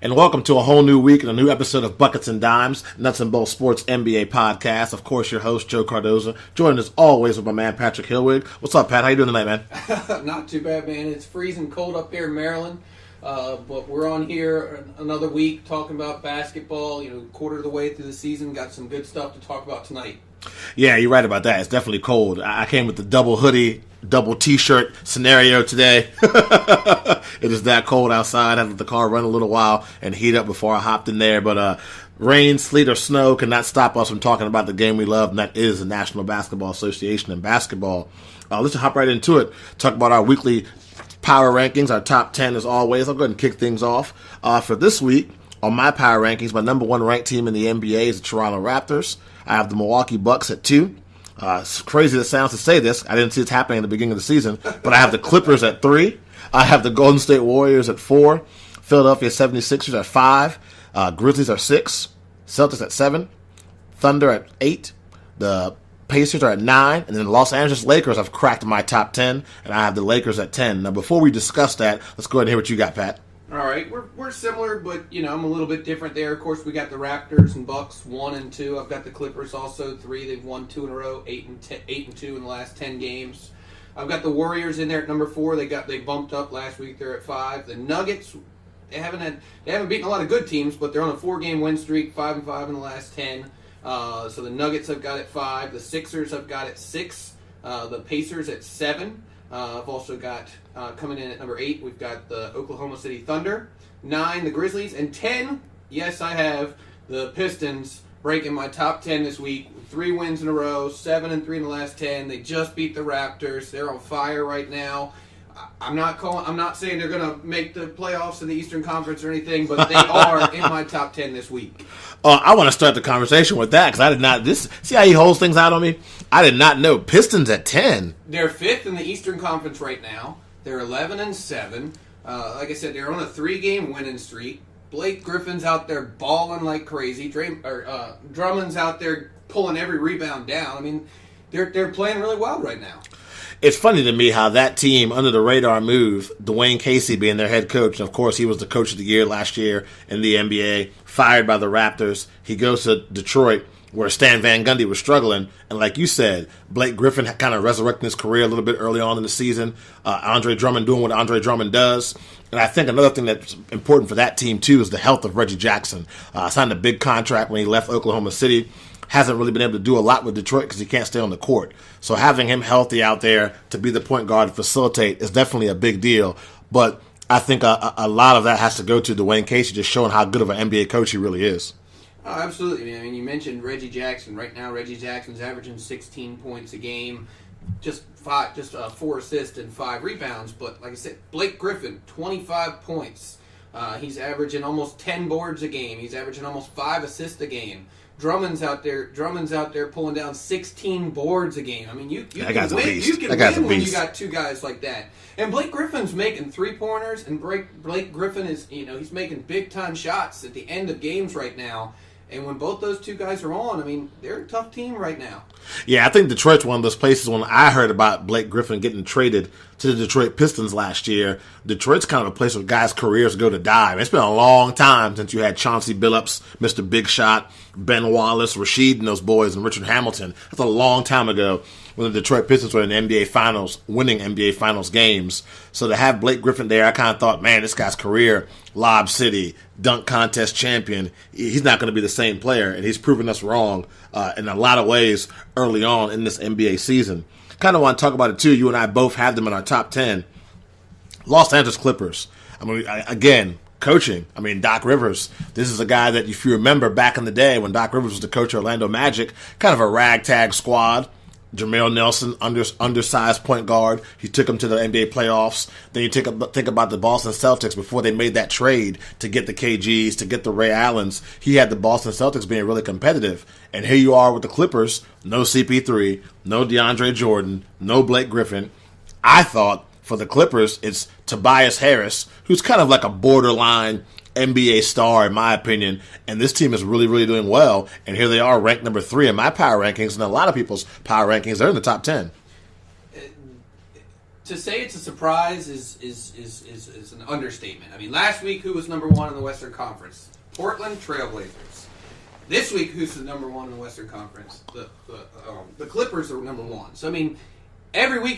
and welcome to a whole new week and a new episode of Buckets and Dimes, Nuts and Bolts Sports NBA podcast. Of course, your host, Joe Cardoza, joined as always with my man, Patrick Hillwig. What's up, Pat? How you doing tonight, man? Not too bad, man. It's freezing cold up here in Maryland, but we're on here another week talking about basketball, quarter of the way through the season. Got some good stuff to talk about tonight. Yeah, you're right about that. It's definitely cold. I came with the double hoodie, double t-shirt scenario today. It is that cold outside. I had the car run a little while and heat up before I hopped in there. But rain, sleet, or snow cannot stop us from talking about the game we love, and that is the National Basketball Association and basketball. Let's just hop right into it. Talk about our weekly power rankings, our top 10 as always. I'll go ahead and kick things off. For this week, on my power rankings, my number one ranked team in the NBA is the Toronto Raptors. I have the Milwaukee Bucks at 2. It's crazy as it sounds to say this. I didn't see it happening at the beginning of the season, but I have the Clippers at 3. I have the Golden State Warriors at 4. Philadelphia 76ers at 5. Grizzlies are 6. Celtics at 7. Thunder at 8. The Pacers are at 9. And then the Los Angeles Lakers have cracked my top 10, and I have the Lakers at 10. Now, before we discuss that, let's go ahead and hear what you got, Pat. All right, we're similar, but I'm a little bit different there. Of course, we got the Raptors and Bucks 1 and 2. I've got the Clippers also 3. They've won 2 in a row, 8 and 2 in the last 10 games. I've got the Warriors in there at number 4. They bumped up last week. They're at 5. The Nuggets, they haven't beaten a lot of good teams, but they're on a 4-game win streak, 5-5 in the last 10. So the Nuggets I've got at 5. The Sixers I've got at 6. The Pacers at 7. I've also got, coming in at number 8, we've got the Oklahoma City Thunder. 9, the Grizzlies. And 10, yes, I have the Pistons breaking my top 10 this week. 3 wins in a row, 7 and 3 in the last 10. They just beat the Raptors. They're on fire right now. I'm not saying they're going to make the playoffs in the Eastern Conference or anything, but they are in my top 10 this week. I want to start the conversation with that because I did not. See how he holds things out on me? I did not know. Pistons at 10. They're 5th in the Eastern Conference right now. They're 11 and 7. Like I said, they're on a 3-game winning streak. Blake Griffin's out there balling like crazy. Drummond's out there pulling every rebound down. I mean, they're playing really well right now. It's funny to me how that team, under the radar move, Dwayne Casey being their head coach, and of course he was the coach of the year last year in the NBA, fired by the Raptors. He goes to Detroit, where Stan Van Gundy was struggling, and like you said, Blake Griffin kind of resurrecting his career a little bit early on in the season. Andre Drummond doing what Andre Drummond does. And I think another thing that's important for that team, too, is the health of Reggie Jackson. Signed a big contract when he left Oklahoma City. Hasn't really been able to do a lot with Detroit because he can't stay on the court. So having him healthy out there to be the point guard and facilitate is definitely a big deal. But I think a lot of that has to go to Dwayne Casey just showing how good of an NBA coach he really is. Oh, absolutely. I mean, you mentioned Reggie Jackson. Right now, Reggie Jackson's averaging 16 points a game, just 4 assists and 5 rebounds. But like I said, Blake Griffin, 25 points. He's averaging almost 10 boards a game. He's averaging almost 5 assists a game. Drummond's out there pulling down 16 boards a game. I mean, you can win. You can win when you got 2 guys like that. And Blake Griffin's making 3-pointers, and Blake Griffin is, he's making big time shots at the end of games right now. And when both those 2 guys are on, I mean, they're a tough team right now. Yeah, I think Detroit's one of those places when I heard about Blake Griffin getting traded to the Detroit Pistons last year. Detroit's kind of a place where guys' careers go to die. I mean, it's been a long time since you had Chauncey Billups, Mr. Big Shot, Ben Wallace, Rasheed and those boys, and Richard Hamilton. That's a long time ago when the Detroit Pistons were in the NBA Finals, winning NBA Finals games. So to have Blake Griffin there, I kind of thought, man, this guy's career, Lob City, dunk contest champion, he's not going to be the same player, and he's proven us wrong in a lot of ways early on in this NBA season. Kind of want to talk about it, too. You and I both have them in our top 10. Los Angeles Clippers. I mean, again, coaching. I mean, Doc Rivers. This is a guy that, if you remember back in the day when Doc Rivers was the coach of Orlando Magic, kind of a ragtag squad. Jameer Nelson, undersized point guard. He took him to the NBA playoffs. Then you think about the Boston Celtics before they made that trade to get the KGs, to get the Ray Allens. He had the Boston Celtics being really competitive. And here you are with the Clippers. No CP3, no DeAndre Jordan, no Blake Griffin. I thought for the Clippers, it's Tobias Harris, who's kind of like a borderline NBA star, in my opinion, and this team is really, really doing well. And here they are, ranked number 3 in my power rankings, and a lot of people's power rankings. They're in the top 10. to say it's a surprise is an understatement. I mean, last week, who was number one in the Western Conference? Portland Trailblazers. This week, who's the number one in the Western Conference? The Clippers are number one. So I mean, every week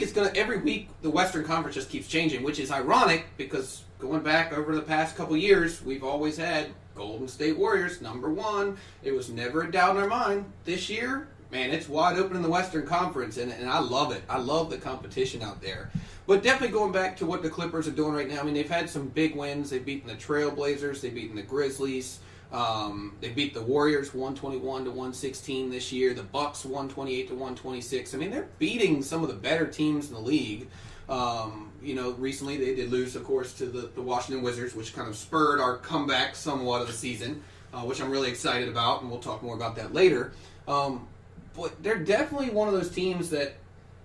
the Western Conference just keeps changing, which is ironic because going back over the past couple years, we've always had Golden State Warriors number one. It was never a doubt in our mind. This year, man, it's wide open in the Western Conference, and I love it. I love the competition out there. But definitely going back to what the Clippers are doing right now, I mean, they've had some big wins. They've beaten the Trailblazers. They've beaten the Grizzlies. They beat the Warriors 121-116 this year. The Bucks 128-126. I mean, they're beating some of the better teams in the league. Recently they did lose, of course, to the Washington Wizards, which kind of spurred our comeback somewhat of the season, which I'm really excited about, and we'll talk more about that later. But they're definitely one of those teams that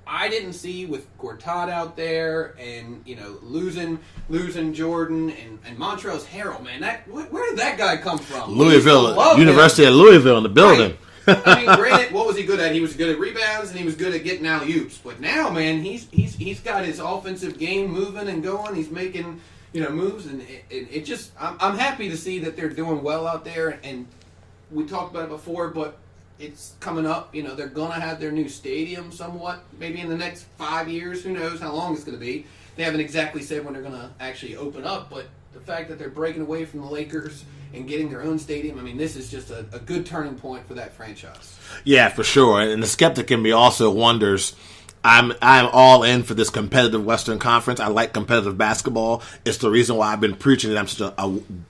I didn't see with Gortat out there, and losing Jordan and Montrezl Harrell. Man, where did that guy come from? Louisville, University of Louisville in the building. Right. I mean, granted, what was he good at? He was good at rebounds and he was good at getting alley-oops. But now, man, he's got his offensive game moving and going. He's making moves, and it just I'm happy to see that they're doing well out there. And we talked about it before, but it's coming up. They're gonna have their new stadium somewhat, maybe in the next 5 years. Who knows how long it's gonna be? They haven't exactly said when they're gonna actually open up, but the fact that they're breaking away from the Lakers and getting their own stadium, I mean, this is just a good turning point for that franchise. Yeah, for sure. And the skeptic in me also wonders, I'm all in for this competitive Western Conference. I like competitive basketball. It's the reason why I've been preaching that I'm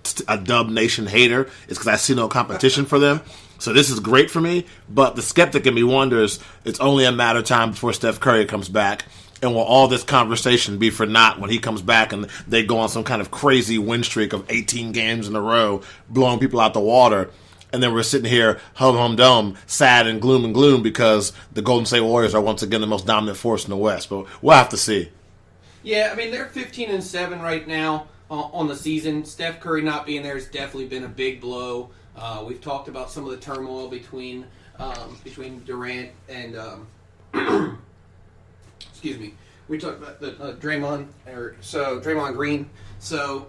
such a Dub Nation hater. It's because I see no competition for them. So this is great for me. But the skeptic in me wonders, it's only a matter of time before Steph Curry comes back. And will all this conversation be for naught when he comes back and they go on some kind of crazy win streak of 18 games in a row, blowing people out the water? And then we're sitting here, home dome, sad and gloom because the Golden State Warriors are once again the most dominant force in the West. But we'll have to see. Yeah, I mean, they're 15-7 right now on the season. Steph Curry not being there has definitely been a big blow. We've talked about some of the turmoil between Durant and excuse me. We talked about the Draymond Green. So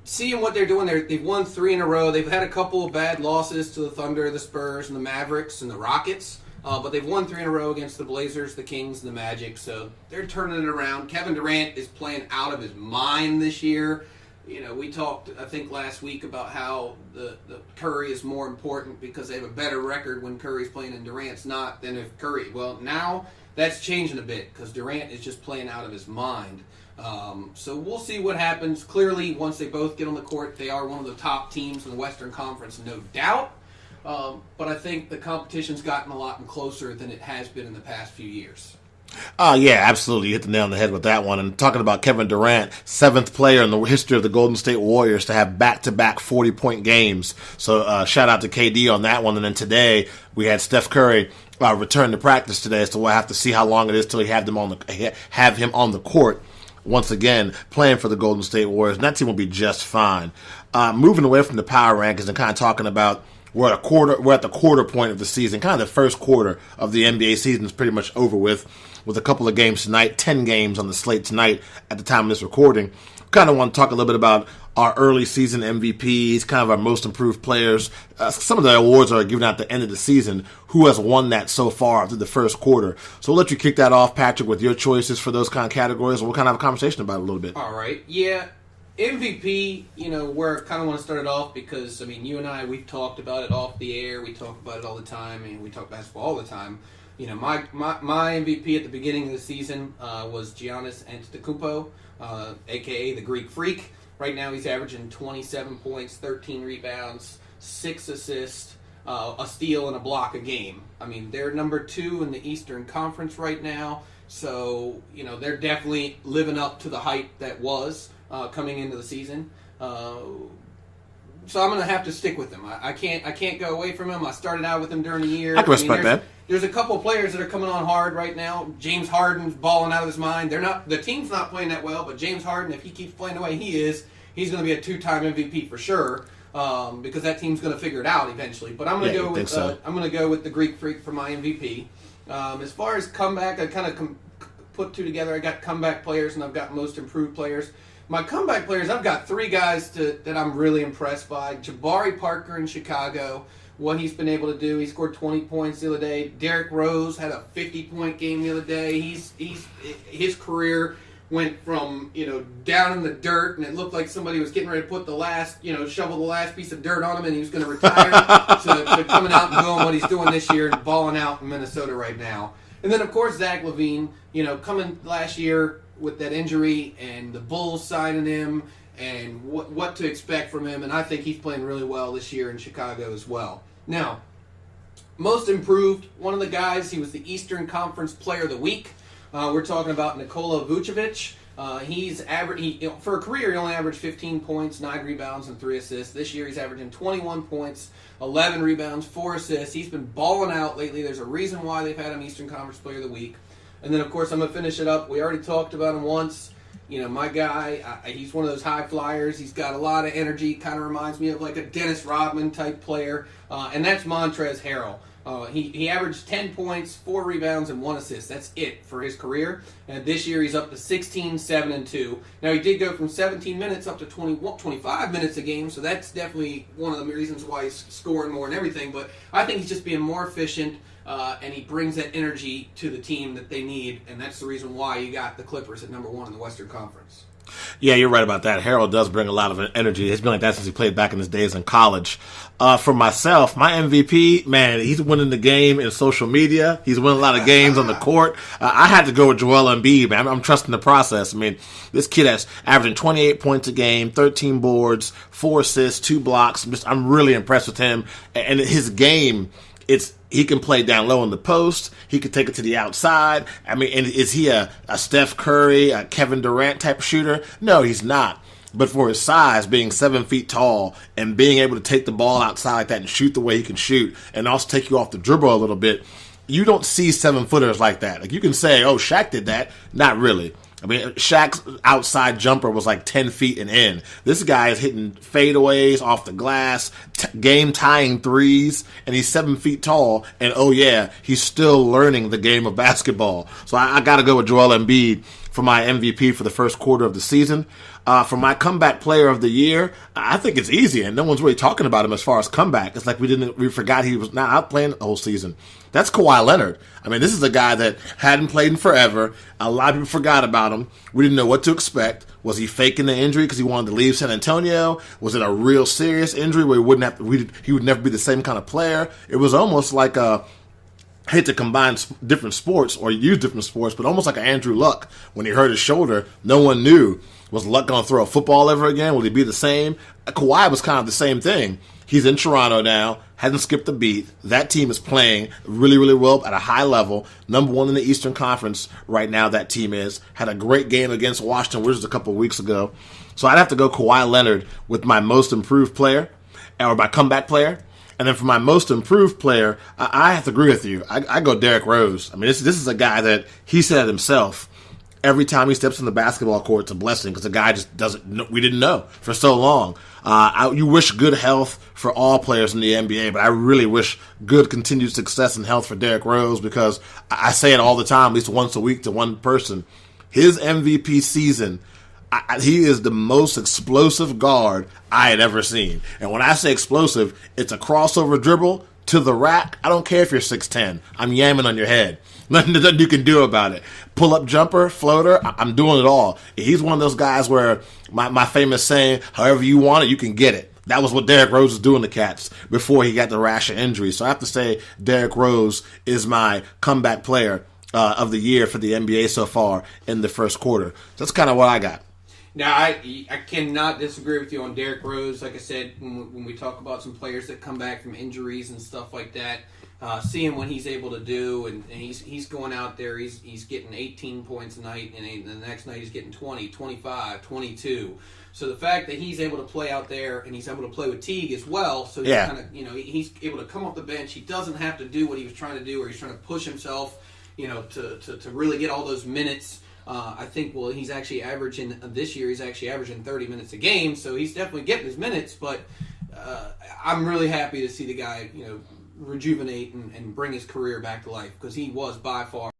seeing what they're doing, they've won 3 in a row. They've had a couple of bad losses to the Thunder, the Spurs, and the Mavericks, and the Rockets. But they've won 3 in a row against the Blazers, the Kings, and the Magic. So they're turning it around. Kevin Durant is playing out of his mind this year. We talked, I think, last week about how the Curry is more important because they have a better record when Curry's playing and Durant's not than if Curry. Well, now that's changing a bit because Durant is just playing out of his mind. So we'll see what happens. Clearly, once they both get on the court, they are one of the top teams in the Western Conference, no doubt. But I think the competition's gotten a lot closer than it has been in the past few years. Yeah, absolutely. You hit the nail on the head with that one. And talking about Kevin Durant, 7th player in the history of the Golden State Warriors to have back-to-back 40-point games. So shout out to KD on that one. And then today we had Steph Curry return to practice today. So we'll have to see how long it is till we have him on the court once again playing for the Golden State Warriors. And that team will be just fine. Moving away from the power rankings and kind of talking about we're at the quarter point of the season. Kind of the first quarter of the NBA season is pretty much over with a couple of games tonight, 10 games on the slate tonight at the time of this recording. Kind of want to talk a little bit about our early season MVPs, kind of our most improved players. Some of the awards are given at the end of the season. Who has won that so far through the first quarter? So we'll let you kick that off, Patrick, with your choices for those kind of categories, and we'll kind of have a conversation about it a little bit. All right. Yeah. MVP, where I kind of want to start it off because, I mean, you and I, we've talked about it off the air. We talk about it all the time, and we talk basketball all the time. My MVP at the beginning of the season was Giannis Antetokounmpo, a.k.a. the Greek Freak. Right now he's averaging 27 points, 13 rebounds, 6 assists, a steal, and a block a game. I mean, they're number 2 in the Eastern Conference right now. So, they're definitely living up to the hype that was coming into the season. So I'm going to have to stick with him. I can't go away from him. I started out with him during the year. I can respect that. There's a couple of players that are coming on hard right now. James Harden's balling out of his mind. The team's not playing that well, but James Harden, if he keeps playing the way he is, he's going to be a 2-time MVP for sure. Because that team's going to figure it out eventually. But I'm going to go with the Greek Freak for my MVP. As far as comeback, I kind of put two together. I got comeback players and I've got most improved players. My comeback players, I've got three guys that I'm really impressed by. Jabari Parker in Chicago, what he's been able to do. He scored 20 points the other day. Derrick Rose had a 50-point game the other day. His career went from, down in the dirt, and it looked like somebody was getting ready to put the last, shovel the last piece of dirt on him, and he was going to retire, to coming out and doing what he's doing this year and balling out in Minnesota right now. And then, of course, Zach LaVine, coming last year with that injury and the Bulls signing him and what to expect from him, and I think he's playing really well this year in Chicago as well. Now, most improved, one of the guys, he was the Eastern Conference Player of the Week. We're talking about Nikola Vucevic. For a career, he only averaged 15 points, 9 rebounds, and 3 assists. This year, he's averaging 21 points, 11 rebounds, 4 assists. He's been balling out lately. There's a reason why they've had him Eastern Conference Player of the Week. And then, of course, I'm going to finish it up. We already talked about him once. My guy, he's one of those high flyers. He's got a lot of energy. Kind of reminds me of like a Dennis Rodman type player. And that's Montrezl Harrell. He averaged 10 points, 4 rebounds, and 1 assist. That's it for his career. And this year he's up to 16, 7, and 2. Now he did go from 17 minutes up to 25 minutes a game, so that's definitely one of the reasons why he's scoring more and everything. But I think he's just being more efficient, and he brings that energy to the team that they need, and that's the reason why you got the Clippers at number 1 in the Western Conference. Yeah, you're right about that. Harold does bring a lot of energy. It's been like that since he played back in his days in college. For myself, my MVP, man, he's winning the game in social media. He's winning a lot of games on the court. I had to go with Joel Embiid, man. I'm trusting the process. I mean, this kid has averaging 28 points a game, 13 boards, 4 assists, 2 blocks. I'm really impressed with him. And his game, he can play down low in the post. He can take it to the outside. I mean, and is he a Steph Curry, a Kevin Durant type of shooter? No, he's not. But for his size, being 7 feet tall and being able to take the ball outside like that and shoot the way he can shoot and also take you off the dribble a little bit, you don't see 7-footers like that. Like you can say, oh, Shaq did that. Not really. I mean, Shaq's outside jumper was like 10 feet and in. This guy is hitting fadeaways off the glass, game-tying threes, and he's 7 feet tall. And, oh, yeah, he's still learning the game of basketball. So I got to go with Joel Embiid for my MVP for the first quarter of the season. For my comeback player of the year, I think it's easy, and no one's really talking about him as far as comeback. It's like we forgot he was not out playing the whole season. That's Kawhi Leonard. I mean, this is a guy that hadn't played in forever. A lot of people forgot about him. We didn't know what to expect. Was he faking the injury because he wanted to leave San Antonio? Was it a real serious injury where he would never be the same kind of player? It was almost like I hate to combine different sports or use different sports, but almost like an Andrew Luck. When he hurt his shoulder, no one knew. Was Luck going to throw a football ever again? Will he be the same? Kawhi was kind of the same thing. He's in Toronto now, hasn't skipped a beat. That team is playing really, really well at a high level. Number 1 in the Eastern Conference right now, that team is. Had a great game against Washington Wizards a couple of weeks ago. So I'd have to go Kawhi Leonard with my most improved player, or my comeback player. And then for my most improved player, I have to agree with you. I go Derrick Rose. I mean, this is a guy that he said himself. Every time he steps on the basketball court, it's a blessing because the guy just doesn't. We didn't know for so long. You wish good health for all players in the NBA, but I really wish good continued success and health for Derrick Rose because I say it all the time, at least once a week to one person. His MVP season, he is the most explosive guard I had ever seen. And when I say explosive, it's a crossover dribble to the rack. I don't care if you're 6'10". I'm yamming on your head. Nothing you can do about it. Pull-up jumper, floater, I'm doing it all. He's one of those guys where my famous saying, however you want it, you can get it. That was what Derrick Rose was doing to cats before he got the rash of injuries. So I have to say Derrick Rose is my comeback player of the year for the NBA so far in the first quarter. So that's kind of what I got. Now, I cannot disagree with you on Derrick Rose. Like I said, when we talk about some players that come back from injuries and stuff like that, seeing what he's able to do, and he's going out there, he's getting 18 points a night, and the next night he's getting 20, 25, 22. So the fact that he's able to play out there, and he's able to play with Teague as well, so he's kind of, he's able to come off the bench. He doesn't have to do what he was trying to do, or he's trying to push himself, to really get all those minutes. I think, he's actually averaging, this year he's actually averaging 30 minutes a game, so he's definitely getting his minutes, but I'm really happy to see the guy, rejuvenate and bring his career back to life, because he was by far